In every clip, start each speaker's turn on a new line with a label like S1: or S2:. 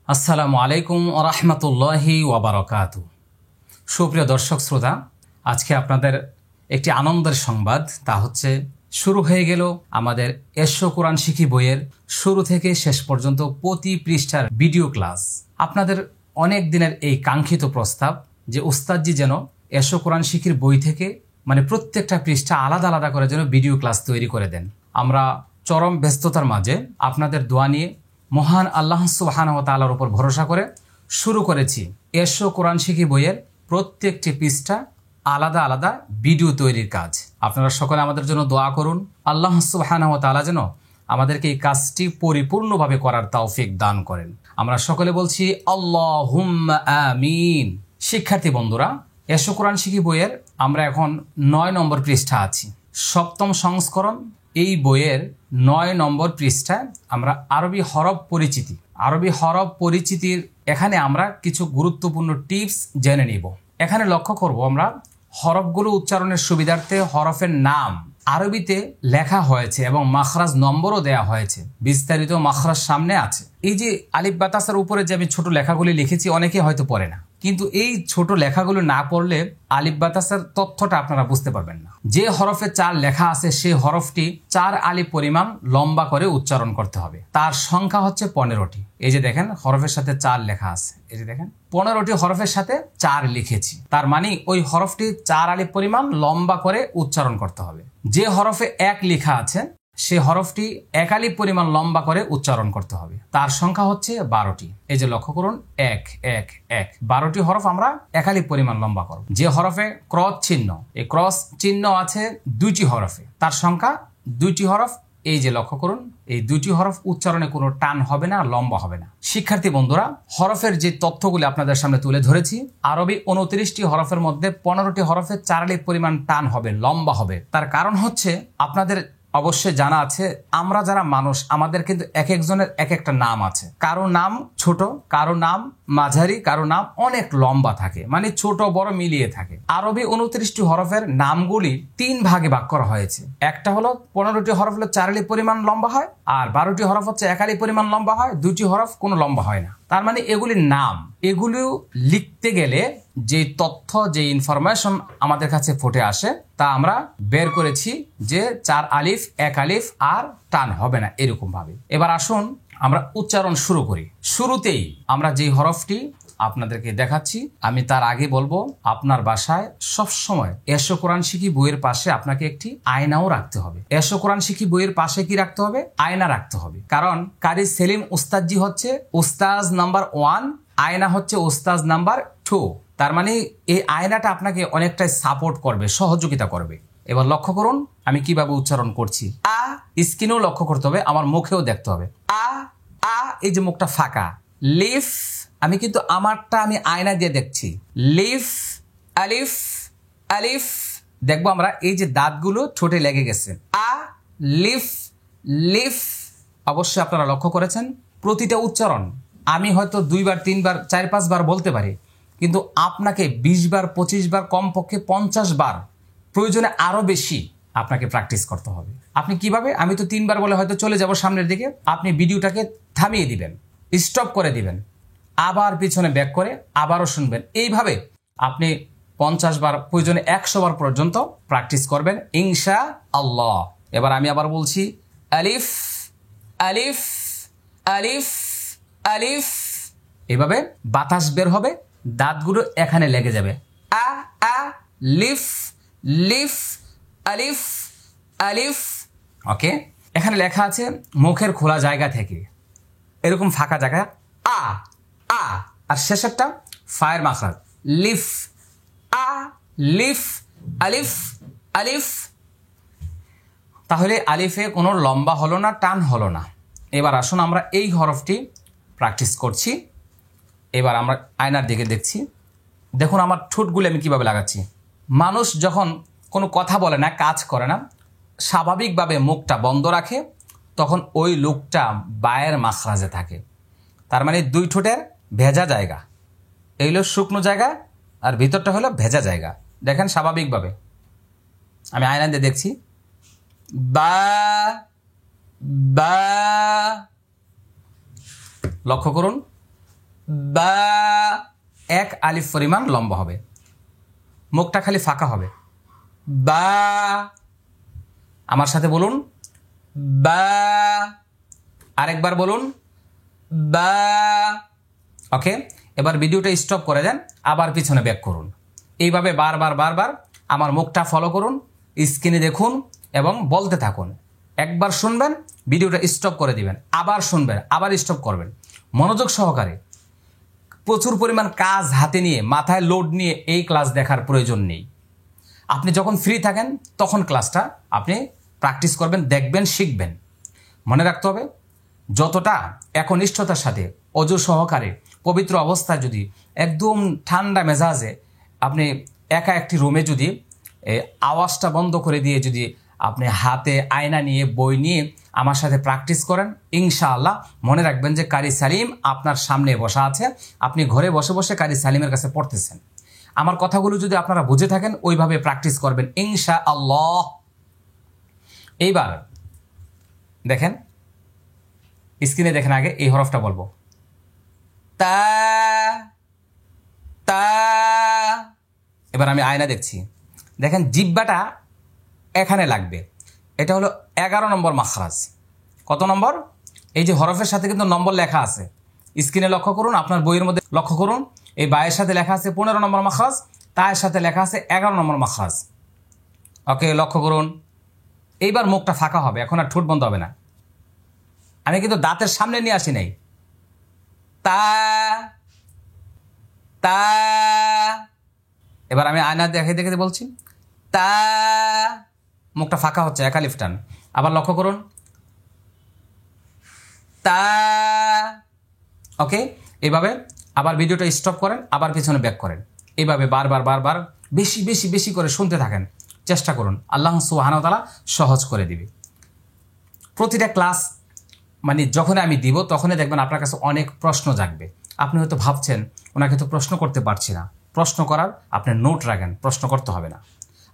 S1: আসসালামু আলাইকুম ওয়া রাহমাতুল্লাহি ওয়া বারাকাতুহু। সুপ্রিয় দর্শক শ্রোতা, আজকে আপনাদের একটি আনন্দের সংবাদ, তা হচ্ছে শুরু হয়ে গেল আমাদের এসো কোরআন শিখি বইয়ের শুরু থেকে শেষ পর্যন্ত প্রতি পৃষ্ঠার ভিডিও ক্লাস। আপনাদের অনেক দিনের এই কাঙ্ক্ষিত প্রস্তাব যে উস্তাদজি যেন এসো কোরআন শিখির বই থেকে প্রত্যেকটা পৃষ্ঠা আলাদা আলাদা করে যেন ভিডিও ক্লাস তৈরি করে দেন। আমরা চরম ব্যস্ততার মাঝে আপনাদের দোয়া নিয়ে মহান আল্লাহ সুবহানাহু ওয়া তাআলার উপর ভরসা করে শুরু করেছি এসো কোরআন শিখি বইয়ের প্রত্যেকটি পৃষ্ঠা আলাদা আলাদা ভিডিও তৈরির কাজ। আপনারা সকলে আমাদের জন্য দোয়া করুন, আল্লাহ সুবহানাহু ওয়া তাআলা যেন আমাদেরকে এই কাজটি পরিপূর্ণভাবে করার তৌফিক দান করেন। আমরা সকলে বলছি আল্লাহুম্মা আমিন। শিক্ষার্থী বন্ধুরা, এসো কোরআন শিখি বইয়ের আমরা এখন 9 নম্বর পৃষ্ঠা আছি। সপ্তম সংস্করণ এই বইয়ের 9 নম্বর পৃষ্ঠায় আমরা আরবি হরফ পরিচিতির এখানে আমরা কিছু গুরুত্বপূর্ণ টিপস জেনে নিব। এখানে লক্ষ্য করব আমরা হরফগুলো উচ্চারণের সুবিধার্থে হরফের নাম আরবিতে লেখা হয়েছে এবং মাখরাজ নম্বরও দেয়া হয়েছে, বিস্তারিত মাখরাজ সামনে আছে। এই যে আলিফ বা তাসের উপরে যে আমি ছোট লেখাগুলি লিখেছি অনেকে হয়তো পড়ে না, কিন্তু এই ছোট লেখাগুলো না পড়লে আলিফ বা তাসের তথ্যটা আপনারা বুঝতে পারবেন না। যে হরফে 4 লেখা আছে সেই হরফটি 4 আলিফ পরিমাণ লম্বা করে উচ্চারণ করতে হবে। তার সংখ্যা হচ্ছে 15টি। এই যে দেখেন হরফের সাথে 4 লেখা আছে, এই যে দেখেন 15টি হরফের সাথে 4 লিখেছি, তার মানে ওই হরফটি 4 আলিফ পরিমাণ লম্বা করে উচ্চারণ করতে হবে। যে হরফে 1 লেখা আছে সে হরফটি 1 আলিফ পরিমাণ লম্বা করে উচ্চারণ করতে হবে। তার সংখ্যা হচ্ছে 12টি। এই যে লক্ষ্য করুন 1 1 1 12টি হরফ আমরা 1 আলিফ পরিমাণ লম্বা করব। যে হরফে ক্রস চিহ্ন, এই ক্রস চিহ্ন আছে 2টি হরফে, তার সংখ্যা 2টি হরফ। এই যে লক্ষ্য করুন এই 2টি হরফ উচ্চারণে কোনো টান হবে না, লম্বা হবে না। শিক্ষার্থী বন্ধুরা, হরফের যে তথ্যগুলি আপনাদের সামনে তুলে ধরেছি, আরবি 29টি হরফের মধ্যে 15টি হরফে 4 আলিফ পরিমাণ টান হবে, লম্বা হবে। তার কারণ হচ্ছে আপনাদের অবশ্যই জানা আছে আমরা যারা মানুষ আমাদের কিন্তু এক একজনের এক একটা নাম আছে। কারো নাম ছোট, কারো নাম মাঝারি, কারো নাম অনেক লম্বা থাকে, মানে ছোট বড় মিলিয়ে থাকে। আরবি 29টি হরফের নামগুলি 3 ভাগে ভাগ করা হয়েছে। একটা হলো 15টি হরফ হলো 4 আলিফ পরিমাণ লম্বা হয়, আর 12টি হরফ হচ্ছে 1 আলিফ পরিমাণ লম্বা হয়, 2টি হরফ কোনো লম্বা হয় না। তার মানে এগুলির নাম, এগুলো লিখতে গেলে যে তথ্য যে ইনফরমেশন আমাদের কাছে ফুটে আসে তা আমরা বের করেছি যে 4 আলিফ 1 আলিফ আর টান হবে না এরকম ভাবে। এবার আসুন আমরা উচ্চারণ শুরু করি। শুরুতেই আমরা যে হরফটি আপনাদেরকে দেখাচ্ছি, আমি তার আগে বলবো আপনার বাসায় সবসময় এসো কোরআন শিখি বইয়ের পাশে আপনাকে একটি আয়নাও রাখতে হবে। এসো কোরআন শিখি বইয়ের পাশে কি রাখতে হবে? আয়না রাখতে হবে। কারণ কারি সেলিম উস্তাদজি হচ্ছে উস্তাজ নাম্বার 1, আয়না হচ্ছে উস্তাজ নাম্বার 2। তার মানে এই আয়নাটা আপনাকে অনেকটাই সাপোর্ট করবে, সহযোগিতা করবে। এবার লক্ষ্য করুন আমি কিভাবে উচ্চারণ করছি। আ, স্ক্রিনেও লক্ষ্য করতে হবে, আমার মুখেও দেখতে হবে। আ আ, এই যে মুখটা ফাঁকা। লিফ, আমি কিন্তু আমারটা আমি আয়না দিয়ে দেখছি। লিফ আলিফ আলিফ, দেখবো আমরা এই যে দাঁতগুলো ঠোঁটে লেগে গেছে। আ লিফ লিফ, অবশ্যই আপনারা লক্ষ্য করেছেন প্রতিটা উচ্চারণ আমি হয়তো 2 বার 3 বার 4 5 বার বলতে পারি, কিন্তু আপনাকে 20 বার 25 বার, কমপক্ষে 50 বার, প্রয়োজনে আরো বেশি আপনাকে প্র্যাকটিস করতে হবে। আপনি কিভাবে? আমি তো 3 বার বলে হয়তো চলে যাব সামনের দিকে, আপনি ভিডিওটাকে থামিয়ে দিবেন, স্টপ করে দিবেন, আবার পিছনে ব্যাক করে আবারও শুনবেন। এইভাবে আপনি 50 বার, প্রয়োজনে 100 বার পর্যন্ত প্র্যাকটিস করবেন ইনশাআল্লাহ। এবার আমি আবার বলছি আলিফ আলিফ আলিফ আলিফ, এভাবে বাতাস বের হবে, দাঁতগুলো এখানে লেগে যাবে। আ আ লিফ লিফ আলিফ আলিফ। ওকে, এখানে লেখা আছে মুখের খোলা জায়গা থেকে এরকম ফাঁকা জায়গা আ আ, আর শেষেরটা ফায়ের মাখরাজ লিফ। আ লিফ আলিফ আলিফ। তাহলে আলিফে কোনো লম্বা হলো না, টান হলো না। এবার আসুন আমরা এই হরফটি প্র্যাকটিস করছি। এবার আমরা আয়নার দিকে দেখছি, দেখুন আমার ঠোঁটগুলো আমি কিভাবে লাগাচ্ছি। মানুষ যখন কোনো কথা বলে না, কাজ করে না, স্বাভাবিকভাবে মুখটা বন্ধ রাখে, তখন ওই লোকটা বায়ের মাখরাজে থাকে। তার মানে 2 ঠোঁটের ভেজা জায়গা, এই হলো শুকনো জায়গা আর ভিতরটা হলো ভেজা জায়গা। দেখেন স্বাভাবিকভাবে আমি আয়না দিয়ে দেখছি, বা বা, লক্ষ্য করুন বা, এক আলিফ পরিমাণ লম্বা হবে, মুখটা খালি ফাঁকা হবে। বা, আমার সাথে বলুন বা, আরেকবার বলুন বা। ওকে, এবার ভিডিওটা স্টপ করে দেন, আবার পিছনে ব্যাক করুন। এইভাবে বারবার বারবার আমার মুখটা ফলো করুন, স্ক্রিনে দেখুন এবং বলতে থাকুন। একবার শুনবেন, ভিডিওটা স্টপ করে দিবেন, আবার শুনবেন, আবার স্টপ করবেন। মনোযোগ সহকারে, প্রচুর পরিমাণ কাজ হাতে নিয়ে, মাথায় লোড নিয়ে এই ক্লাস দেখার প্রয়োজন নেই। আপনি যখন ফ্রি থাকেন তখন ক্লাসটা আপনি প্র্যাকটিস করবেন, দেখবেন, শিখবেন। মনে রাখতে হবে, যতটা একনিষ্ঠতার সাথে অজু সহকারে পবিত্র অবস্থায় যদি একদম ঠান্ডা মেজাজে আপনি একা একটি রুমে যদি আওয়াজটা বন্ধ করে দিয়ে যদি আপনি হাতে আয়না নিয়ে বই নিয়ে আমার সাথে প্র্যাকটিস করেন, ইনশাআল্লাহ মনে রাখবেন যে কারি সালিম আপনার সামনে বসা আছে, আপনি ঘরে বসে বসে কারি সালিমের কাছে পড়তেছেন। আমার কথাগুলো যদি আপনারা বুঝে থাকেন ওইভাবে প্র্যাকটিস করবেন ইনশাআল্লাহ। এইবার দেখেন, স্ক্রিনে দেখেন, আগে এই হরফটা বলবো, তা তা। এবার আমি আয়না দেখছি, দেখেন জিহ্বাটা এখানে লাগবে। এটা হলো 11 নম্বর মাখরাজ। কত নম্বর? এই যে হরফের সাথে কিন্তু নম্বর লেখা আছে, স্ক্রিনে লক্ষ্য করুন, আপনার বইয়ের মধ্যে লক্ষ্য করুন। এই বায়ের সাথে লেখা আছে 15 নম্বর মাখরাজ, তায়ের সাথে লেখা আছে 11 নম্বর মাখরাজ। ওকে, লক্ষ্য করুন। এইবার মুখটা ফাঁকা হবে, এখন আর ঠোঁট বন্ধ হবে না। আমি কিন্তু দাঁতের সামনে নিয়ে আসি নাই। তা তা। এবার আমি আয়না দেখে দেখে বলছি তা, মুখটা ফাঁকা হচ্ছে, এক আলিফ টান। আবার লক্ষ্য করুন, তা। ওকে, এইভাবে আবার ভিডিওটা স্টপ করেন, আবার পিছনে ব্যাক করেন। এইভাবে বারবার বারবার বেশি বেশি বেশি করে শুনতে থাকেন, চেষ্টা করুন। আল্লাহ সুবহানাহু ওয়া তাআলা সহজ করে দিবে। প্রতিটা ক্লাস মানে যখন আমি দিব তখনই দেখবেন আপনার কাছে অনেক প্রশ্ন জাগবে। আপনি হয়তো ভাবছেন ওনাকে তো প্রশ্ন করতে পারছি না। প্রশ্ন করার আপনি নোট রাখেন, প্রশ্ন করতে হবে না।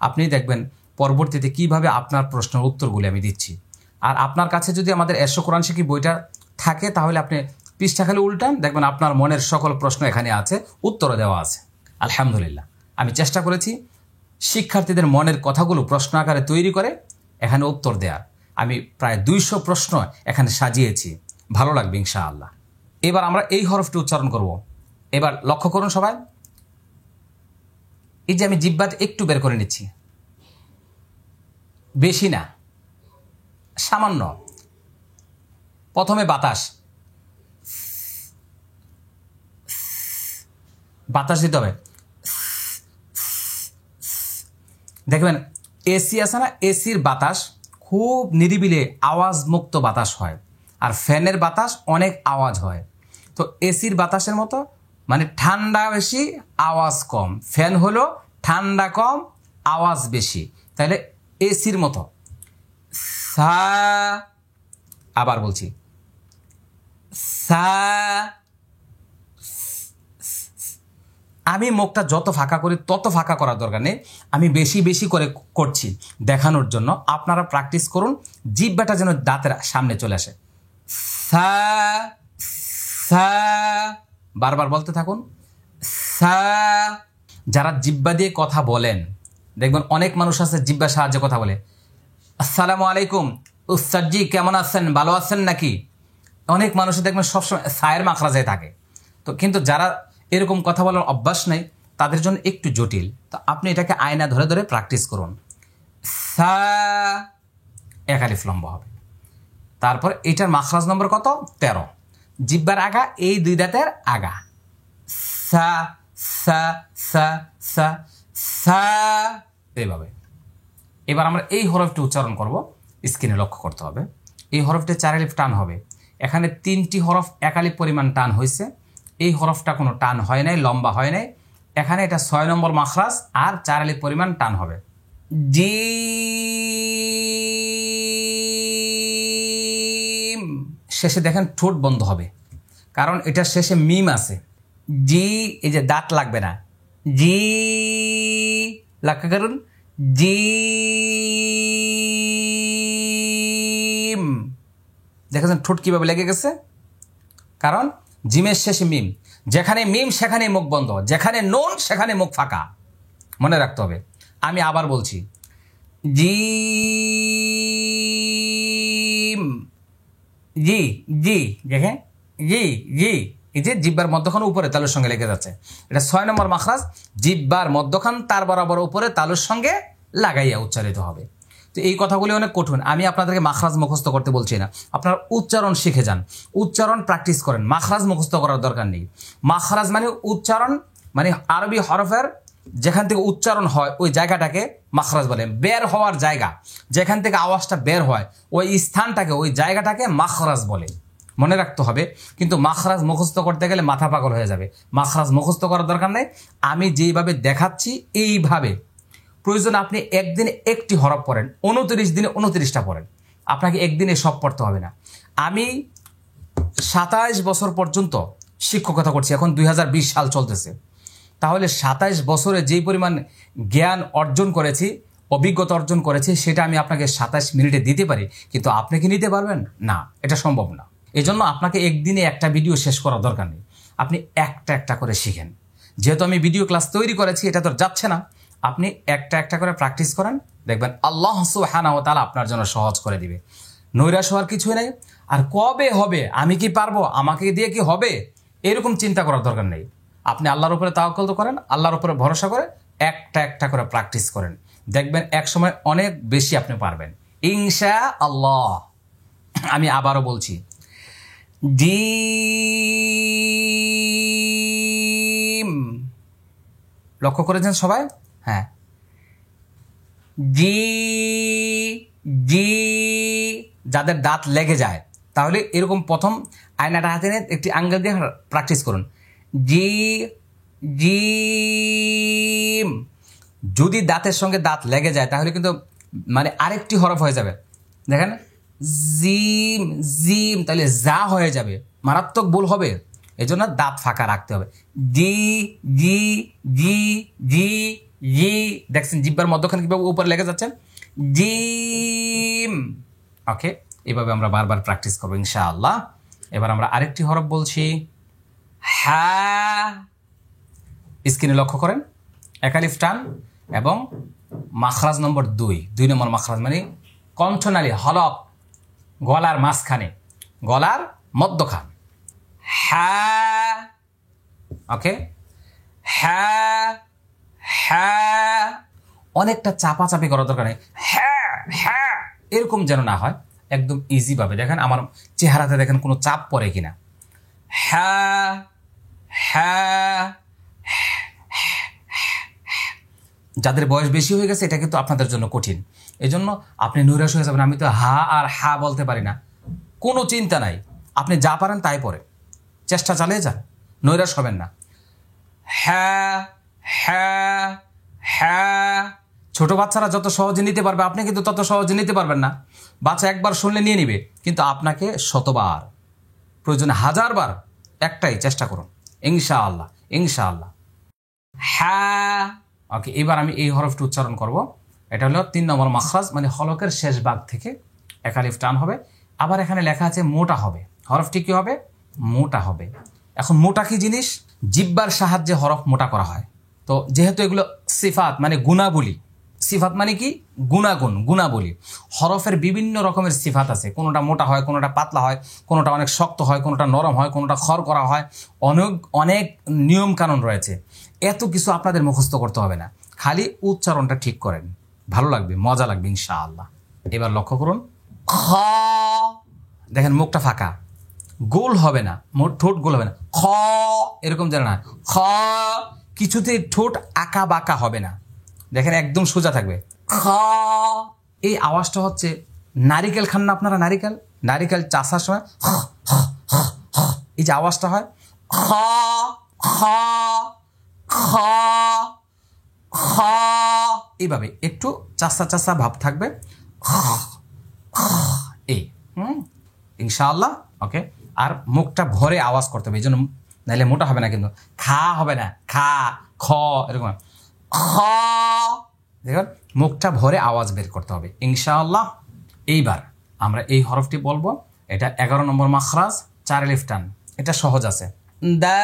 S1: আপনি দেখবেন পরবর্তীতে কিভাবে আপনার প্রশ্নের উত্তরগুলি আমি দিচ্ছি। আর আপনার কাছে যদি আমাদের এরশো কোরআন শিখি বইটা থাকে তাহলে আপনি পৃষ্ঠা খালি উল্টান, দেখবেন আপনার মনের সকল প্রশ্ন এখানে আছে, উত্তরও দেওয়া আছে। আলহামদুলিল্লাহ, আমি চেষ্টা করেছি শিক্ষার্থীদের মনের কথাগুলো প্রশ্ন আকারে তৈরি করে এখানে উত্তর দেওয়ার। আমি প্রায় 200 প্রশ্ন এখানে সাজিয়েছি, ভালো লাগবে ইনশাআল্লাহ। এবার আমরা এই হরফটি উচ্চারণ করব। এবার লক্ষ্য করুন সবাই, এই যে আমি জিহ্বাটা একটু বের করে নিচ্ছি, বেশি না, সামান্য। প্রথমে বাতাস, বাতাস দিতে হবে। দেখবেন এসি আছে না, এসির বাতাস খুব নিরিবিলি আওয়াজ মুক্ত বাতাস হয়, আর ফ্যানের বাতাস অনেক আওয়াজ হয়। তো এসির বাতাসের মতো মানে ঠান্ডা বেশি আওয়াজ কম, ফ্যান হলো ঠান্ডা কম আওয়াজ বেশি, তাহলে এসির মতো। সা, আবার বলছি সা। আমি মুখটা যত ফাঁকা করি তত ফাঁকা করার দরকার নেই, আমি বেশি বেশি করে করছি দেখানোর জন্য। আপনারা প্র্যাকটিস করুন, জিহ্বাটা যেন দাঁতের সামনে চলে আসে। সা সা, বারবার বলতে থাকুন সা। যারা জিহ্বা দিয়ে কথা বলেন দেখবেন অনেক মানুষ আছে জিহ্বার সাহায্যে কথা বলে, আসসালামু আলাইকুম উস্তাদজি, কেমন আছেন, ভালো আছেন নাকি। অনেক মানুষ দেখবেন সবসময় সায়ের মাখরাজে থাকে। তো কিন্তু যারা এরকম কথা বলার অভ্যাস নেই তাদের জন্য একটু জটিল। তো আপনি এটাকে আয়না ধরে ধরে প্র্যাকটিস করুন। সা, এক আলিফ লম্বা হবে। তারপর এটার মাখরাজ নম্বর কত? 13। জিহ্বার আগা, এই দুই দাঁতের আগা। সা সা সা সা সা, এইভাবে। এবার আমরা এই হরফটি উচ্চারণ করব, স্ক্রিনে লক্ষ্য করতে হবে। এই হরফটি 4 আলিফ টান হবে। এখানে 3টি হরফ 1 আলিফ পরিমাণ টান হয়েছে, এই হরফটা কোনো টান হয় নাই, লম্বা হয় নাই। এখানে এটা 6 নম্বর মাখরাজ আর 4 আলিফ পরিমাণ টান হবে। জিম, শেষে দেখেন ঠোঁট বন্ধ হবে, কারণ এটা শেষে মিম আছে। জি, এই যে দাঁত লাগবে না, জি, লক্ষ্য করুন, জিম। দেখেছেন ঠোঁট কিভাবে লেগে গেছে, কারণ জিমের শেষে মিম, যেখানে মিম সেখানে মুখ বন্ধ, যেখানে নুন সেখানে মুখ ফাঁকা, মনে রাখতে হবে। আমি আবার বলছি, জিম, জি জি, দেখে জি জি, এই যে জিব্বার মধ্যখান উপরে তালুর সঙ্গে লেগে যাচ্ছে, এটা 6 নম্বর মাখরাজ। জিব্বার মধ্যখান তার বরাবর উপরে তালুর সঙ্গে লাগাইয়া উচ্চারিত হবে। তো এই কথাগুলি অনেক কঠিন, আমি আপনাদেরকে মাখরাজ মুখস্থ করতে বলছি না, আপনার উচ্চারণ শিখে যান, উচ্চারণ প্র্যাকটিস করেন, মাখরাজ মুখস্থ করার দরকার নেই। মাখরাজ মানে উচ্চারণ, মানে আরবি হরফের যেখান থেকে উচ্চারণ হয় ওই জায়গাটাকে মাখরাজ বলে। বের হওয়ার জায়গা, যেখান থেকে আওয়াজটা বের হয় ওই স্থানটাকে, ওই জায়গাটাকে মাখরাজ বলে, মনে রাখতে হবে। কিন্তু মাখরাজ মুখস্থ করতে গেলে মাথা পাগল হয়ে যাবে, মাখরাজ মুখস্থ করার দরকার নেই। আমি যেইভাবে দেখাচ্ছি এইভাবে, প্রয়োজন আপনি একদিনে একটি হরফ পড়েন, 29 দিনে 29টা পড়েন, আপনাকে একদিনে সব পড়তে হবে না। আমি 27 বছর পর্যন্ত শিক্ষকতা করছি, এখন 2020 সাল চলতেছে, তাহলে 27 বছরে যেই পরিমাণ জ্ঞান অর্জন করেছি, অভিজ্ঞতা অর্জন করেছি, সেটা আমি আপনাকে 27 মিনিটে দিতে পারি, কিন্তু আপনি কি নিতে পারবেন? না, এটা সম্ভব না। এজন্য আপনাকে একদিনে একটা ভিডিও শেষ করার দরকার নেই, আপনি একটা একটা করে শিখেন। যেহেতু আমি ভিডিও ক্লাস তৈরি করেছি, এটা তো যাচ্ছে না, আপনি একটা একটা করে প্র্যাকটিস করেন, দেখবেন আল্লাহ সুবহানাহু ওয়া তাআলা আপনার জন্য সহজ করে দিবে। নৈরাশ হওয়ার কিছুই নেই। আর কবে হবে, আমি কি পারবো, আমাকে দিয়ে কি হবে, এরকম চিন্তা করার দরকার নেই। আপনি আল্লাহর উপরে তাওয়াক্কুল করেন, আল্লাহর উপরে ভরসা করে একটা একটা করে প্র্যাকটিস করেন, দেখবেন এক সময় অনেক বেশি আপনি পারবেন ইনশাআল্লাহ। আমি আবারও বলছি, জিম, লক্ষ্য করেছেন সবাই? হ্যাঁ, জি জি, যাদের দাঁত লেগে যায় তাহলে এরকম প্রথম আয়নাটা হাতে নিয়ে একটি আঙ্গুল দিয়ে প্র্যাকটিস করুন, জি জিম। যদি দাঁতের সঙ্গে দাঁত লেগে যায় তাহলে কিন্তু মানে আরেকটি হরফ হয়ে যাবে, দেখেন জিম জিম, তাহলে যা হয়ে যাবে, মারাত্মক ভুল হবে। এই জন্য দাঁত ফাঁকা রাখতে হবে, জি জি জি জি জি, দেখছেন জিব্বার মধ্যখানে কিভাবে উপরে লেগে যাচ্ছে, জিম। ওকে, এভাবে আমরা বারবার প্র্যাকটিস করবো ইনশাআল্লাহ। এবার আমরা আরেকটি হরফ বলছি, হ্যাঁ। স্ক্রিনে লক্ষ্য করেন, একালিফ টান এবং মাখরাজ নম্বর 2 নম্বর মাখরাজ, মানে কণ্ঠনালী হলক গলার মাঝখানে, গলার মধ্যখান, হ্যাঁ। ওকে, হ্যাঁ হ্যাঁ, অনেকটা চাপাচাপি করার দরকার নেই, হ্যাঁ হ্যাঁ এরকম যেন না হয়, একদম ইজি ভাবে। দেখেন আমার চেহারাতে, দেখেন কোনো চাপ পড়ে কিনা, হ্যাঁ হ্যাঁ। যাদের বয়স বেশি হয়ে গেছে এটা কিন্তু আপনাদের জন্য কঠিন, এই জন্য আপনি নৈরাশ হয়ে যাবেন, আমি তো হা আর হা বলতে পারি না, কোনো চিন্তা নাই, আপনি যা পারেন তাই পরে চেষ্টা চালিয়ে যান, নৈরাশ হবেন না। হ্যাঁ হ্যাঁ হ্যাঁ, ছোট বাচ্চারা যত সহজে নিতে পারবে আপনি কিন্তু তত সহজে নিতে পারবেন না। বাচ্চা একবার শুনলে নিয়ে নিবে, কিন্তু আপনাকে শতবার, প্রয়োজনে 1000 বার একটাই চেষ্টা করুন ইনশাআল্লাহ ইনশাআল্লাহ। হ্যাঁ। ওকে, এবার আমি এই হরফটি উচ্চারণ করব, এটা হলো 3 নম্বর মাখরাজ, মানে হলকের শেষ ভাগ থেকে একালিফ টান হবে, আবার এখানে লেখা আছে মোটা হবে, হরফটি কি হবে, মোটা হবে। এখন মোটা কি জিনিস? জিব্বার সাহায্যে হরফ মোটা করা হয়। তো যেহেতু এগুলো সিফাত মানে গুণাবলী, সিফাত মানে কি, গুণাগুণ, গুণাবলী। হরফের বিভিন্ন রকমের সিফাত আছে, কোনোটা মোটা হয়, কোনোটা পাতলা হয়, কোনোটা অনেক শক্ত হয়, কোনোটা নরম হয়, কোনোটা খড় করা হয়, অনেক অনেক নিয়ম কানুন রয়েছে। এত কিছু আপনাদের মুখস্থ করতে হবে না, খালি উচ্চারণটা ঠিক করেন, ভালো লাগবে, মজা লাগবে ইনশাআল্লাহ। এবার লক্ষ্য করুন, খ, দেখেন মুখটা ফাঁকা, গোল হবে না, ঠোঁট গোল হবে না, খ এরকম যেন না, খ কিছুতেই ঠোঁট আঁকা বাঁকা হবে না, দেখেন একদম সোজা থাকবে, খ। এই আওয়াজটা হচ্ছে, নারিকেল খান না আপনারা, নারিকেল, নারিকেল চাষার সময় এই যে আওয়াজটা হয়, খ খ খ খ, এইভাবে একটু চাষা চাষা ভাব থাকবে, এই ইনশাআল্লাহ। ওকে, আর মুখটা ভরে আওয়াজ করতে হবে, এই জন্য নাইলে মোটা হবে না, কিন্তু খা হবে না, খা খ এরকম, খ, দেখুন মুখটা ভরে আওয়াজ বের করতে হবে ইনশাআল্লাহ। এইবার আমরা এই হরফটি বলবো, এটা 11 নম্বর মাখরাজ, 4 আলিফ টান, এটা সহজ আছে। দাল,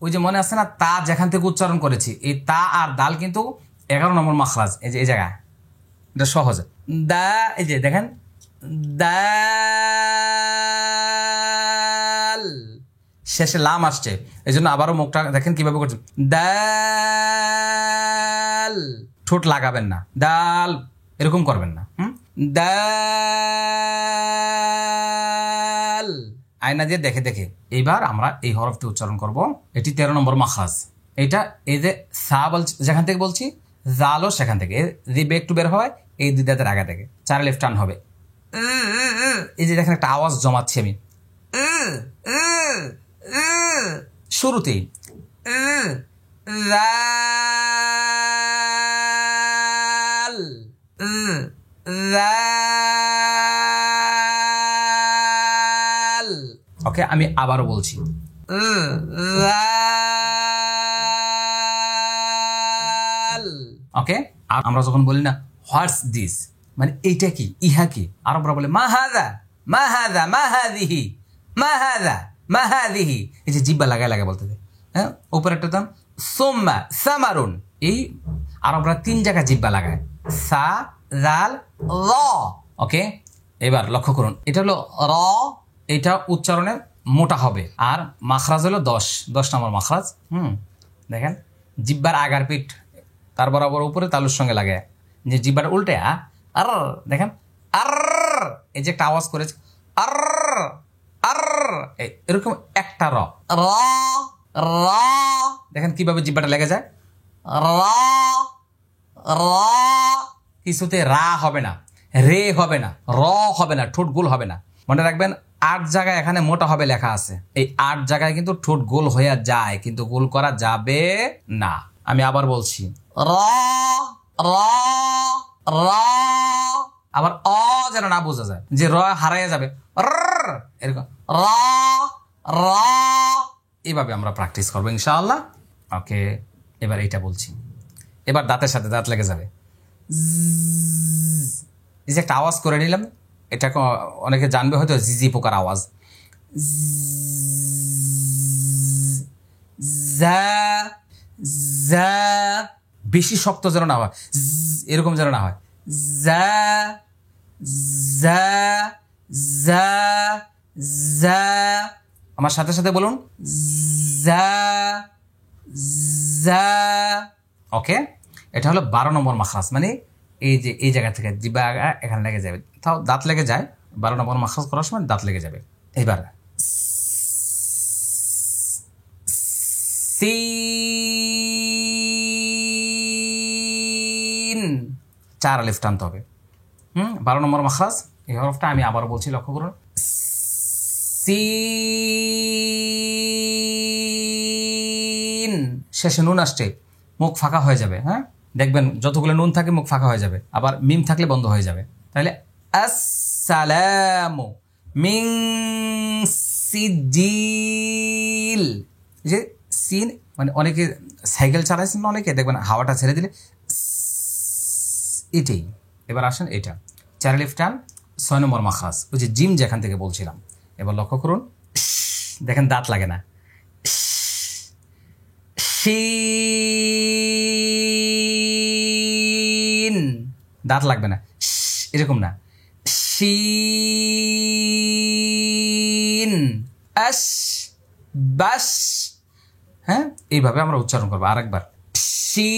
S1: ওই যে মনে আছে না তা যেখান থেকে উচ্চারণ করেছি, এই তা আর দাল কিন্তু 11 নম্বর মাখরাজ। এই যে এই জায়গায় এটা সহজ। দা, এই যে দেখেন দাল, শেষে লাম আসছে, এই জন্য আবারও মুখটা দেখেন কিভাবে করছে। দাল, ঠোঁট লাগাবেন না, দাল এরকম করবেন না। দাল, আয়না দিয়ে দেখে দেখে। এইবার আমরা এই হরফটি উচ্চারণ করব। এটি 13 নম্বর মাখরাজ। এটা এই যে সা বলছি যেখান থেকে বলছি, জালও সেখান থেকে, রিবে একটু বের হয় এই দুই দাঁতের আগা থেকে, 4 লেফট টার্ন হবে। এই যে দেখেন একটা আওয়াজ জমাচ্ছি আমি শুরুতেই। ওকে, আমি আবারও বলছি। ওকে, আমরা যখন বলি না হোয়াটস দিস, মানে এইটা কি, ইহা কি, আরবরা বলে মাহাদা মাহাদা মাহাদিহি মাহাদা মাহাদিহি। এই যে জিব্বা লাগায় লাগায় বলতে দেয়। হ্যাঁ, উপরে একটা দাম সোম্মা সামারুন, এই আরবরা 3 জায়গায় জিব্বা লাগায়, সা জাল র। ওকে, এবার লক্ষ্য করুন, এটা হলো র, এটা উচ্চারণে মোটা হবে, আর মাখরাজ হলো 10 নম্বর মাখরাজ। দেখেন জিব্বার আগার পিঠ তার বরাবর উপরে তালুর সঙ্গে লাগে, যে জিব্বার উল্টে আর দেখেন আর, এই যে একটা আওয়াজ করেছে আর আর, এরকম একটা র র র, দেখেন কিভাবে জিব্বাটা লেগে যায়। র র, কিছুতে রা হবে না, রে হবে না, র হবে না, ঠোঁট গোল হবে না। মনে রাখবেন 8 জায়গায় এখানে মোটা হবে লেখা আছে, এই 8 জায়গায় কিন্তু ঠোঁট গোল হয়ে যায়, কিন্তু গোল করা যাবে না। আমি আবার বলছি, র র র, আবার অ যেন না বোঝা যায় যে র হারাইয়া যাবে, এরকম র র, এইভাবে আমরা প্র্যাকটিস করবো ইনশাআল্লাহ। ওকে, এবার এইটা বলছি, এবার দাঁতের সাথে দাঁত লেগে যাবে। এই যে একটা আওয়াজ করে নিলাম, এটা অনেকে জানবে হয়তো জিজি পোকার আওয়াজ। বেশি শক্ত যেন না হয়, এরকম যেন না হয়। আমার সাথে সাথে বলুন, ওকে, এটা হলো 12 নম্বর মাখরাজ, মানে এই যে এই জায়গা থেকে জিব্বা এখানে লেগে যাবে, তাও দাঁত লেগে যায়। 12 নম্বর মাখরাজ করার সময় দাঁত লেগে যাবে। এবার সিন, 4 আলিফ টানতে হবে। 12 নম্বর মাখরাজ, এই হরফটা আমি আবার বলছি, লক্ষ্য করুন। সিন, শেষে নুন আসছে, মুখ ফাঁকা হয়ে যাবে। হ্যাঁ, দেখবেন যতগুলো নুন থাকে মুখ ফাঁকা হয়ে যাবে, আবার মিম থাকলে বন্ধ হয়ে যাবে। তাহলে আসসালামু মিন সিজিল, যে সিন, মানে অনেকে সাইকেল চালাইছেন না, অনেকে দেখবেন হাওয়াটা ছেড়ে দিলে এটাই। এবার আসেন এটা 4 আলিফ টান, 6 নম্বর মাখরাজ, ওই যে জিম যেখান থেকে বলছিলাম। এবার লক্ষ্য করুন, দেখেন দাঁত লাগে না, শিন, দাঁত লাগবে না, এরকম না, শিন আস বাস। হ্যাঁ, এইভাবে আমরা উচ্চারণ করবো। আরেকবার শিন।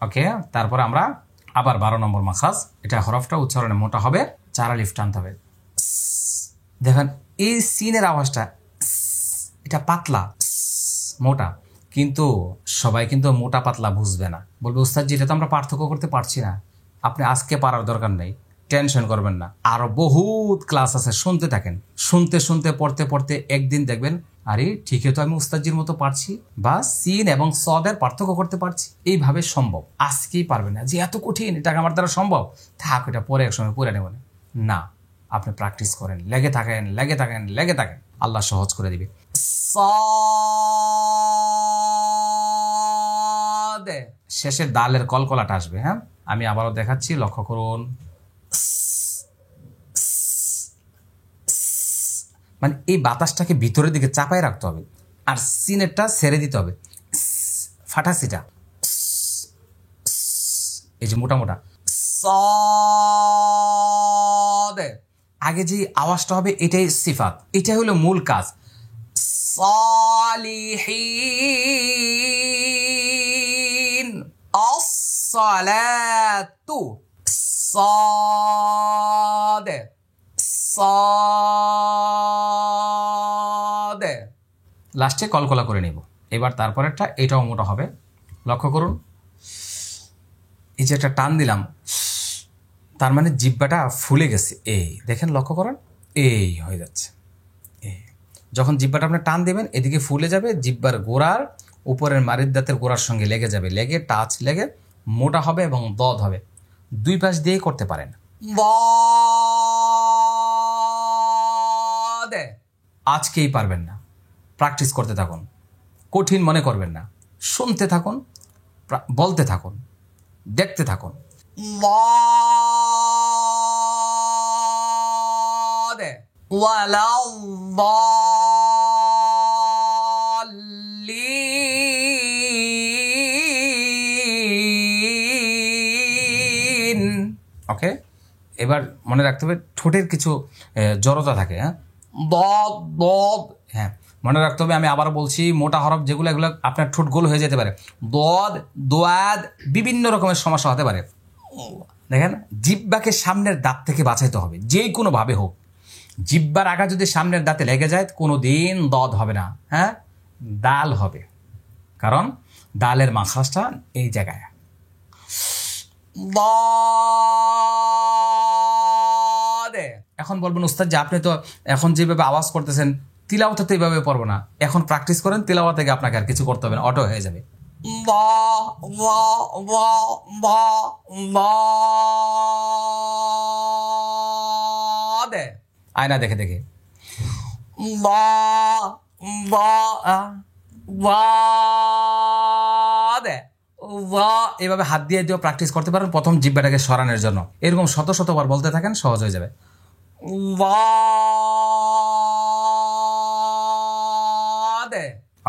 S1: ওকে, তারপরে আমরা আবার 12 নম্বর মাখরাজ, এটা হরফটা উচ্চারণে মোটা হবে, 4 আলিফ টানতে হবে। দেখেন এই সিনের আওয়াজটা, এটা পাতলা মোটা, কিন্তু সবাই কিন্তু মোটা পাতলা বুঝবে না, বলবে উস্তাদ জি এটা তো আমরা পার্থক্য করতে পারছি না। আপনি আজকে পারার দরকার নেই, টেনশন করবেন না, আরো বহুত ক্লাস আছে, শুনতে থাকেন। শুনতে শুনতে পড়তে পড়তে একদিন দেখবেন আরে ঠিকই তো আমি উস্তাদজির মতো পারছি, বা সিন এবং সদের পার্থক্য করতে পারছি। এইভাবে সম্ভব, আজকেই পারবেন না যে এত কঠিন, এটা আমার দ্বারা সম্ভব, থাক এটা পরে এক সময় পড়ে নেবেন না। আপনি প্র্যাকটিস করেন, লেগে থাকেন লেগে থাকেন লেগে থাকেন, আল্লাহ সহজ করে দিবে। শেষে দালের কলকলাটা আসবে। হ্যাঁ, আমি আবারও দেখাচ্ছি, লক্ষ্য করুন। মানে এই বাতাসটাকে ভিতরের দিকে চাপায় রাখতে হবে, আর সিনেরটা ছেড়ে দিতে হবে, ফাটাসিটা এই যে মোটা মোটা সদে আগে যে আওয়াজটা হবে এটাই সিফাত, এটাই হলো মূল কাজ। সালিহিন আসসালাতু সাদে সাদে লাস্টে কলকলা করে নিব। এবার তারপরেরটা এটাও মোটা হবে, লক্ষ্য করুন। এই যে একটা টান দিলাম, তার মানে জিহ্বাটা ফুলে গেছে, এই দেখেন, লক্ষ্য করেন, এই হয়ে যাচ্ছে। এই যখন জিহ্বাটা আপনি টান দেবেন এদিকে ফুলে যাবে, জিহ্বার গোড়ার উপরের মারির দাঁতের গোড়ার সঙ্গে লেগে যাবে, লেগে টাচ লেগে মোটা হবে এবং দদ হবে। দুই পাশ দিয়েই করতে পারেন। আজকেই পারবেন না, প্র্যাকটিস করতে থাকুন, কঠিন মনে করবেন না, শুনতে থাকুন, বলতে থাকুন, দেখতে থাকুন। ওকে, এবার মনে রাখতে হবে ঠোঁটের কিছু জড়তা থাকে, হ্যাঁ, হ্যাঁ মনে রাখতে হবে। আমি আবার বলছি, মোটা হরফ যেগুলো এগুলো আপনার ঠোঁট গোল হয়ে যেতে পারে, দদ দোয়াদ বিভিন্ন রকমের সমস্যা হতে পারে। দেখেন, জিহ্বাকে সামনের দাঁত থেকে বাঁচাইতে হবে, যে কোনোভাবে হোক। জিহ্বার আগা যদি সামনের দাঁতে লেগে যায় কোনো দিন দদ হবে না, হ্যাঁ, দাল হবে, কারণ দালের মাখরাজটা এই জায়গায়। এখন বলবেন উস্তাদ যে আপনি তো এখন যেভাবে আওয়াজ করতেছেন তিলাওয়াতে তো এইভাবে পড়বো না। এখন প্র্যাকটিস করেন, তিলাওয়া থেকে আপনাকে আর কিছু করতে হবে না, অটো হয়ে যাবে। আয়না দেখে দেখে এভাবে হাত দিয়ে দিয়েও প্র্যাকটিস করতে পারেন প্রথম জিহ্বাটাকে সরানোর জন্য। এরকম শত শতবার বলতে থাকেন, সহজ হয়ে যাবে।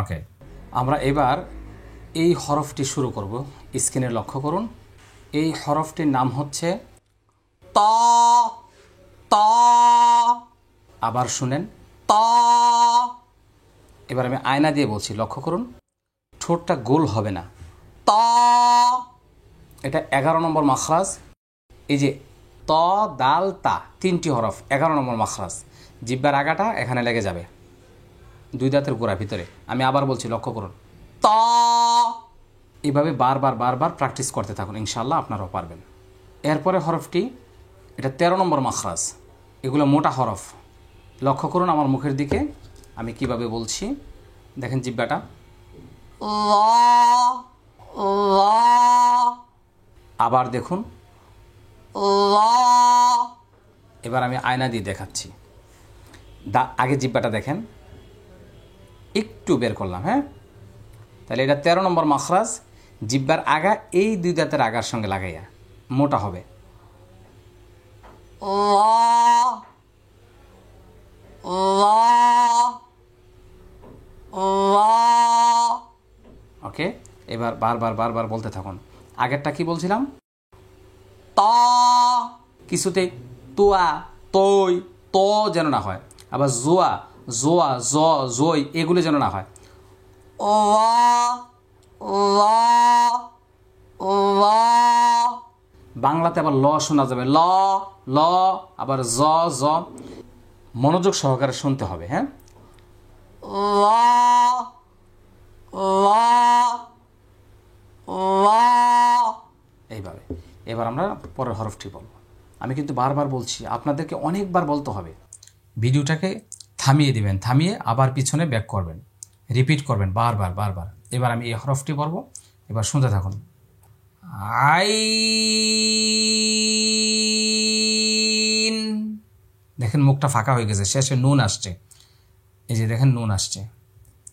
S1: ওকে, আমরা এবার এই হরফটি শুরু করব। স্ক্রিনে লক্ষ্য করুন, এই হরফটির নাম হচ্ছে ত। ত, আবার শুনেন, ত। এবার আমি আয়না দিয়ে বলছি, লক্ষ্য করুন, ঠোঁটটা গোল হবে না, ত। এটা 11 নম্বর মাখরাজ। এই যে ত দাল তা তিনটি হরফ, 11 নম্বর মাখরাজ। জিহ্বার আগাটা এখানে লেগে যাবে, দুই দাঁতের গোড়া ভিতরে। আমি আবার বলছি, লক্ষ্য করুন, ত। এভাবে বারবার বারবার প্র্যাকটিস করতে থাকুন, ইনশাআল্লাহ আপনারাও পারবেন। এরপরে হরফটি, এটা 13 নম্বর মাখরাজ। এগুলো মোটা হরফ, লক্ষ্য করুন আমার মুখের দিকে, আমি কিভাবে বলছি, দেখেন জিহ্বাটা। আবার দেখুন, এবার আমি আয়না দিয়ে দেখাচ্ছি। আগে জিহ্বাটা দেখেন, একটু বের করলাম, হ্যাঁ, তাহলে এটা 13 নম্বর মাখরাজ। জিহ্বার আগা এই দুই দাঁতের আগার সঙ্গে লাগাইয়া মোটা হবে। ওকে, এবার বারবার বারবার বলতে থাকুন। আগেরটা কি বলছিলাম, ত, কিছুতে তোয়া তৈ ত যেন না হয়, আবার জোয়া জোয়া জ জই এগুলো যেন না হয়। বাংলাতে আবার ল শোনা যাবে, ল ল, আবার জ জ, মনোযোগ সহকারে শুনতে হবে, হ্যাঁ। এইভাবে এবার আমরা পরের হরফটি বলবো। আমি কিন্তু বারবার বলছি, আপনাদেরকে অনেকবার বলতে হবে। ভিডিওটাকে থামিয়ে দিবেন, থামিয়ে আবার পিছনে ব্যাক করবেন, রিপিট করবেন বারবার বারবার। এবার আমি এই হরফটি পড়বো, এবার শুনতে থাকুন। আইন, দেখেন মুখটা ফাঁকা হয়ে গেছে, শেষে নুন আসছে, এই যে দেখেন নুন আসছে।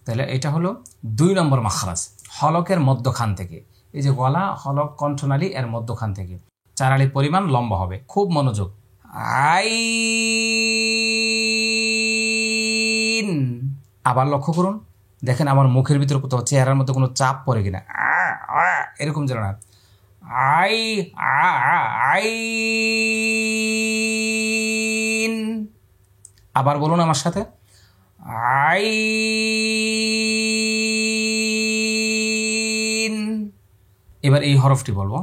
S1: তাহলে এটা হলো 2 নম্বর মাখরাজ, হলকের মধ্যখান থেকে। এই যে গলা, হলক, কণ্ঠনালী এর মধ্যখান থেকে 4 আলির পরিমাণ লম্বা হবে। খুব মনোযোগ। আই আবার লক্ষ্য করুন, দেখেন আমার মুখের ভিতরে কোথাও চেহারার মধ্যে কোনো চাপ পড়ে কিনা, এরকম যেন না। আই আইন। আবার বলুন আমার সাথে, আইন। এবার এই হরফটি বলবো,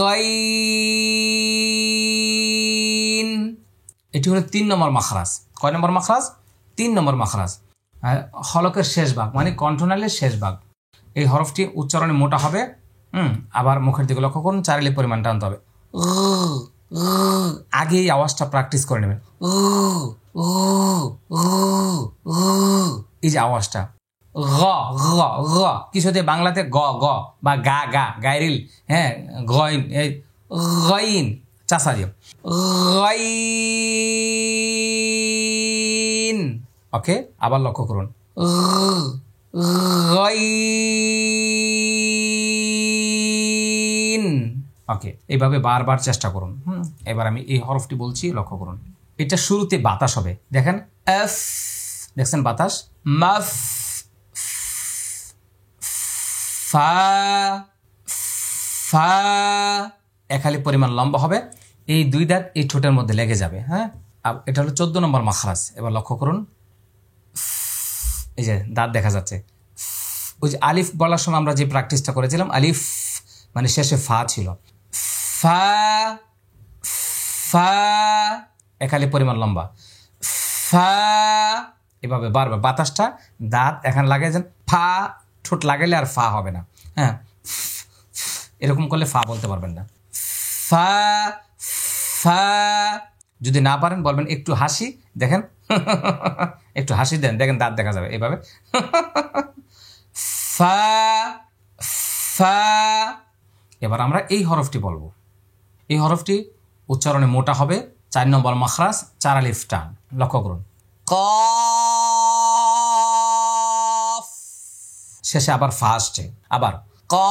S1: গাইন। এটি হলো 3 নম্বর মাখরাজ। কয় নম্বর মাখরাজ? 3 নম্বর মাখরাজ। হলকের শেষ ভাগ মানে কণ্ঠনালীর শেষ ভাগ। এই হরফটি উচ্চারণে মোটা হবে। আবার মুখের দিকে লক্ষ্য করুন, চারিলির পরিমাণটা আনতে হবে। আগে এই আওয়াজটা প্র্যাকটিস করে নেবেন। এই যে আওয়াজটা গ গ গ, কিছুতে বাংলাতে গ গ বা গা গা, গাইরিল, হ্যাঁ, গইন, এই গইন চাষা দিয়ে গইন। ওকে, আবার লক্ষ্য করুন, গইন। ওকে, এইভাবে বারবার চেষ্টা করুন। এবার আমি এই হরফটি বলছি, লক্ষ্য করুন। এটা শুরুতে বাতাস হবে, দেখেন এফ, দেখছেন বাতাস, মাফ, ফা, ফা, একালি পরিমাণ লম্বা হবে। এই 2 দাঁত এই ঠোঁটের মধ্যে লেগে যাবে। হ্যাঁ, এটা হলো 14 নম্বর মাখরাজ। এবার লক্ষ্য করুন, এই যে দাঁত দেখা যাচ্ছে। ওই যে আলিফ বলার সময় আমরা যে প্র্যাকটিসটা করেছিলাম, আলিফ মানে শেষে ফা ছিল, ফা, ফা, একালি পরিমাণ লম্বা, ফা। এভাবে বারবার বাতাসটা দাঁত এখানে লাগে, যেন ফা, ঠোঁট লাগাইলে আর ফা হবে না। হ্যাঁ, এরকম করলে ফা বলতে পারবেন না। ফা, ফা। যদি না পারেন বলবেন একটু হাসি, দেখেন একটু হাসি দেন, দেখেন দাঁত দেখা যাবে এভাবে। ফা, ফা। এবার আমরা এই হরফটি বলবো। এই হরফটি উচ্চারণে মোটা হবে, 4 নম্বর মাখরাজ, 4 আলিফ টান। লক্ষ্য করুন, কফ, শেষে আবার ফা আসছে, আবার কফ।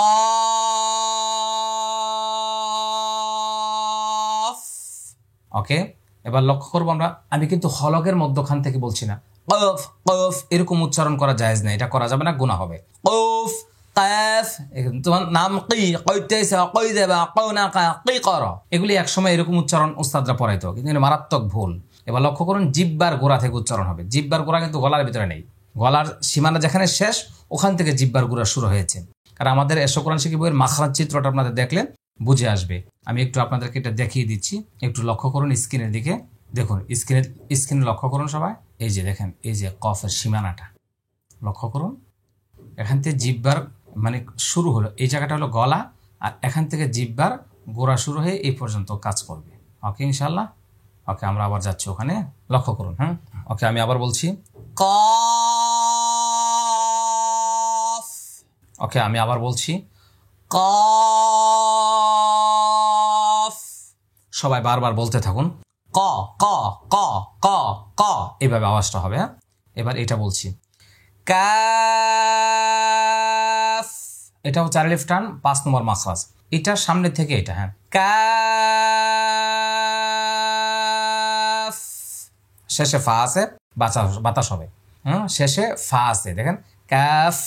S1: ওকে, এবার লক্ষ্য করবো আমরা, আমি কিন্তু হলকের মধ্যখান থেকে বলছি না। কফ, কফ এরকম উচ্চারণ করা জায়েজ না, এটা করা যাবে না, গুনাহ হবে। কফ, কাফ, তোমার নাম কি, কইতেছে, কই দেবা, কও না কা, কি করো, এগুলি একসময় এরকম উচ্চারণ উস্তাদরা পড়াইতো, কিন্তু মারাত্মক ভুল। এবার লক্ষ্য করুন, জিহ্বার গোড়া থেকে উচ্চারণ হবে। জিহ্বার গোড়া কিন্তু গলার ভিতরে নেই, গলার সীমানা যেখানে শেষ ওখান থেকে জিহ্বার গোড়া শুরু হয়েছে। কারণ আমাদের এসো কোরআন শিখি বইয়ের মাখরাজ চিত্রটা আপনাদের দেখলে বুঝে আসবে। আমি একটু আপনাদেরকে এটা দেখিয়ে দিচ্ছি, একটু লক্ষ্য করুন স্ক্রিনের দিকে। দেখুন স্ক্রিনে লক্ষ্য করুন সবাই, এই যে দেখেন, এই যে কফের সীমানাটা লক্ষ্য করুন। এখান থেকে জিহ্বার মানে শুরু হলো, এই জায়গাটা হলো গলা, আর এখান থেকে জিহ্বার গোড়া শুরু হয়ে এই পর্যন্ত কাজ করবে। ওকে, ইনশাল্লাহ। ওকে, আমরা আবার যাচ্ছি ওখানে, লক্ষ্য করুন। হ্যাঁ, ওকে, আমি আবার বলছি, কফ। ওকে, আমি আবার বলছি, কফ। সবাই বারবার বলতে থাকুন, ক ক ক ক ক, এইভাবে আওয়াজটা হবে। হ্যাঁ, এবার এটা বলছি, কাফ। এটাও 4 আলিফ টান, 5 নম্বর মাখরাজ। এটা সামনে থেকে এটা, হ্যাঁ, কাফ। শেষে ফা আছে, বাতাস হবে। শেষে ফা আছে, দেখেন কাফ,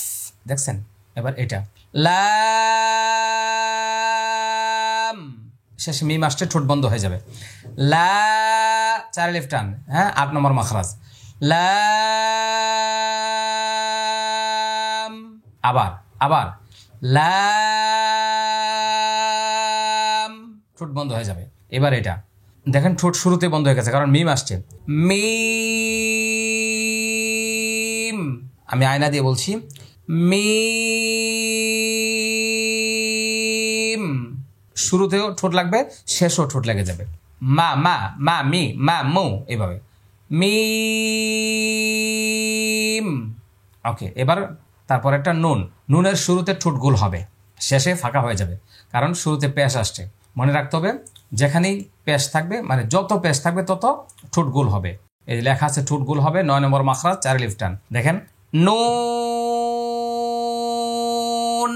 S1: দেখছেন। এবার এটা লাম, শেষে মিম আসছে, ঠোঁট বন্ধ হয়ে যাবে। লা, 4 আলিফ টান, হ্যাঁ, 8 নম্বর মাখরাজ, লাম। আবার আবার লাম, ঠোঁট বন্ধ হয়ে যাবে। এবার এটা দেখেন, ঠোঁট শুরুতে বন্ধ হয়ে গেছে, কারণ মিম আসছে। মিম, আমি আয়না দিয়ে বলছি, মিম। শুরুতেও ঠোঁট লাগবে, শেষও ঠোঁট লেগে যাবে। মা মা মা, মি মা, মু, এইভাবে মিম। ওকে, এবার তারপর একটা নুন। নুনের শুরুতে ঠোঁট গোল হবে, শেষে ফাঁকা হয়ে যাবে, কারণ শুরুতে পেশ আসছে। মনে রাখতে হবে, যেখানেই পেশ থাকবে মানে যত পেশ থাকবে তত ঠোঁট গোল হবে। এই লেখা আছে ঠোঁট গোল হবে, 9 নম্বর মাখরাজ, 4 আলিফ টান। দেখেন, নুন,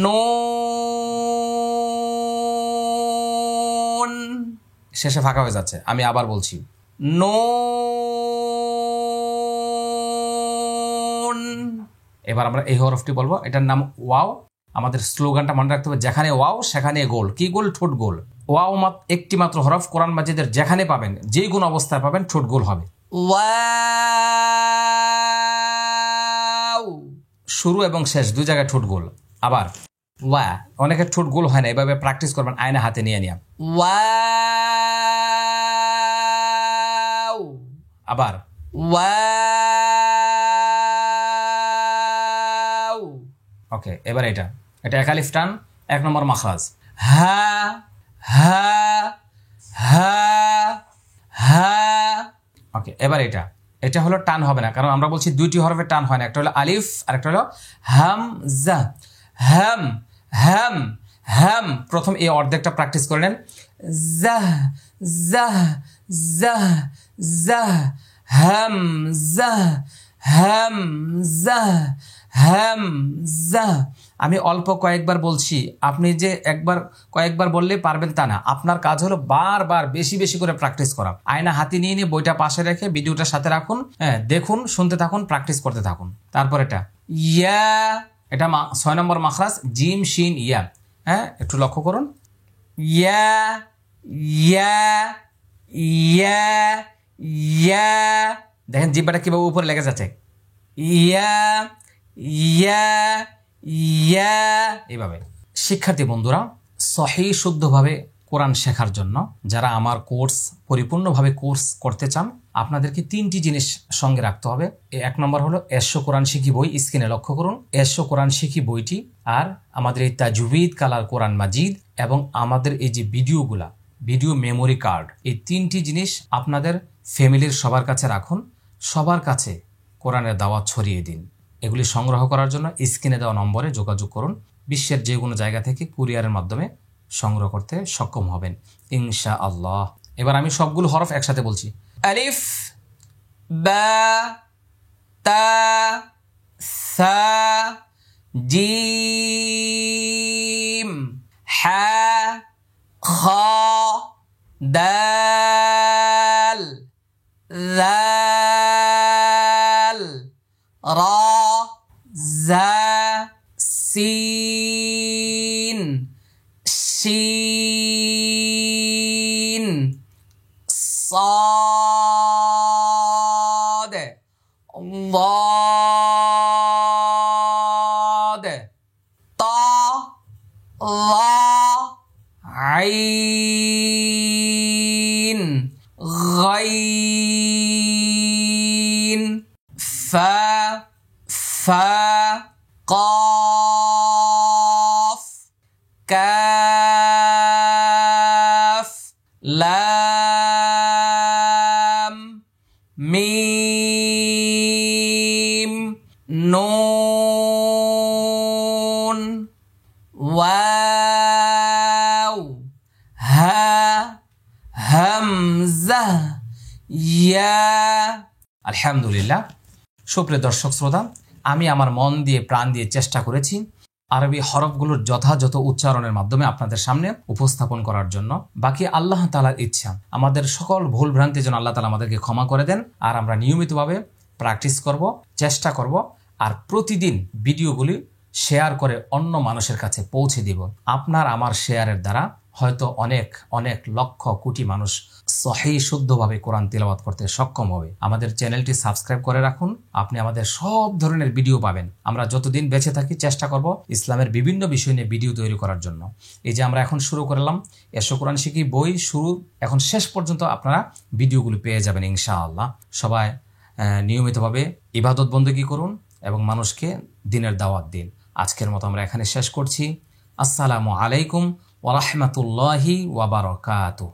S1: নুন, শেষে ফাঁকা হয়ে যাচ্ছে। আমি আবার বলছি, নুন। এবার আমরা এই হরফটি বলবো, এটার নাম ওয়াও। আমাদের স্লোগানটা মনে রাখতে হবে, যেখানে ওয়াও সেখানে গোল। কি গোল? ঠোঁট গোল। ওয়াও একটি মাত্র হরফ, কোরআন মাজিদের যেখানে পাবেন, যেই কোন অবস্থায় পাবেন, ঠোঁট গোল হবে। ওয়াও, শুরু এবং শেষ দুই জায়গায় ঠোঁট গোল। আবার ওয়া, অনেকের ঠোঁট গোল হয় না, এভাবে প্র্যাকটিস করবেন আয়না হাতে নিয়ে নিয়ে। ওয়াও, আবার ওয়াও। ওকে, এবার এটা এক আলিফ টান, 1 নম্বর মাখরাজ। হা হা হা হা। ওকে, এবার এটা হলো টান হবে না, কারণ আমরা বলছি দুইটি হরফে টান হয় না, একটা হলো আলিফ আর একটা হলো হামজা। হাম হাম হাম। প্রথম এই অর্ধেকটা প্র্যাকটিস করে নেন। জাহ জাহ জাহ জাহ হামজাহ হামজাহ হামজাহ। আমি অল্প কয়েকবার বলছি, আপনি যে কয়েকবার বললে পারবেন তা না। আপনার কাজ হলো বারবার বেশি বেশি করে প্র্যাকটিস করা। আয়না হাতে নিয়ে নিয়ে বইটা পাশে রেখে ভিডিওটার সাথে রাখুন, হ্যাঁ, দেখুন, শুনতে থাকুন, প্র্যাকটিস করতে থাকুন। তারপর এটা ইয়া, এটা 6 নম্বর মাখরাজ, জিম শিন ইয়া। হ্যাঁ, একটু লক্ষ্য করুন। ইয়া ইয়া ইয়া ইয়া। দেখেন জিহ্বাটা কিভাবে উপরে লেগে যাচ্ছে। ইয়া ইয়া ইয়া। এইভাবে শিক্ষার্থী বন্ধুরা, সহি শুদ্ধভাবে কোরআন শেখার জন্য যারা আমার পরিপূর্ণভাবে কোর্স করতে চান, আপনাদেরকে 3টি জিনিস সঙ্গে রাখতে হবে। 1 নম্বর হলো এসো কোরআন শিখি বই, স্ক্রিনে লক্ষ্য করুন, এসো কোরআন শিখি বইটি, আর আমাদের এই তাজউইদ কালার কোরআন মাজিদ, এবং আমাদের এই যে ভিডিও মেমোরি কার্ড। এই 3টি জিনিস আপনাদের ফ্যামিলির সবার কাছে রাখুন, সবার কাছে কোরআনের দাওয়াত ছড়িয়ে দিন। এগুলি সংগ্রহ করার জন্য স্ক্রিনে দেওয়া নম্বরে যোগাযোগ করুন। বিশ্বের যে কোনো জায়গা থেকে কুরিয়ারের মাধ্যমে সংগ্রহ করতে সক্ষম হবেন ইনশাআল্লাহ। এবার আমি সবগুলো হরফ একসাথে বলছি। আলিফ বা তা সা জিম হা খা দাল জাল রা জা সিন শিন صاد ضاد طا ظا عين غين فا فا قاف كاف لام মিম নুন ওয়াও হা হামজা ইয়া। আলহামদুলিল্লাহ। সুপ্রিয় দর্শক শ্রোতা, আমি আমার মন দিয়ে প্রাণ দিয়ে চেষ্টা করেছি আরবি হরফগুলোর যথাযথ উচ্চারণের মাধ্যমে আপনাদের সামনে উপস্থাপন করার জন্য। বাকি আল্লাহ তাআলার ইচ্ছা, আমাদের সকল ভুল ভ্রান্তি যেন আল্লাহ তাআলা আমাদেরকে ক্ষমা করে দেন। আর আমরা নিয়মিতভাবে প্র্যাকটিস করব, চেষ্টা করব, আর প্রতিদিন ভিডিওগুলি শেয়ার করে অন্য মানুষের কাছে পৌঁছে দিব। আপনার আমার শেয়ারের দ্বারা হয়তো অনেক অনেক লক্ষ কোটি মানুষ সহিহ শুদ্ধভাবে কোরআন তিলাওয়াত করতে সক্ষম হবে। আমাদের চ্যানেলটি সাবস্ক্রাইব করে রাখুন, আপনি আমাদের সব ধরনের ভিডিও পাবেন। আমরা যতদিন বেঁচে থাকি চেষ্টা করব ইসলামের বিভিন্ন বিষয় নিয়ে ভিডিও তৈরি করার জন্য। এই যে আমরা এখন শুরু করলাম এসো কোরআন শিখি বই, শুরু এখন শেষ পর্যন্ত আপনারা ভিডিওগুলো পেয়ে যাবেন ইনশাআল্লাহ। সবাই নিয়মিতভাবে ইবাদত বন্দেগী করুন এবং মানুষকে দ্বীনের দাওয়াত দিন। আজকের মতো আমরা এখানে শেষ করছি। আসসালামু আলাইকুম ওয়া রাহমাতুল্লাহি ওয়া বারাকাতুহু।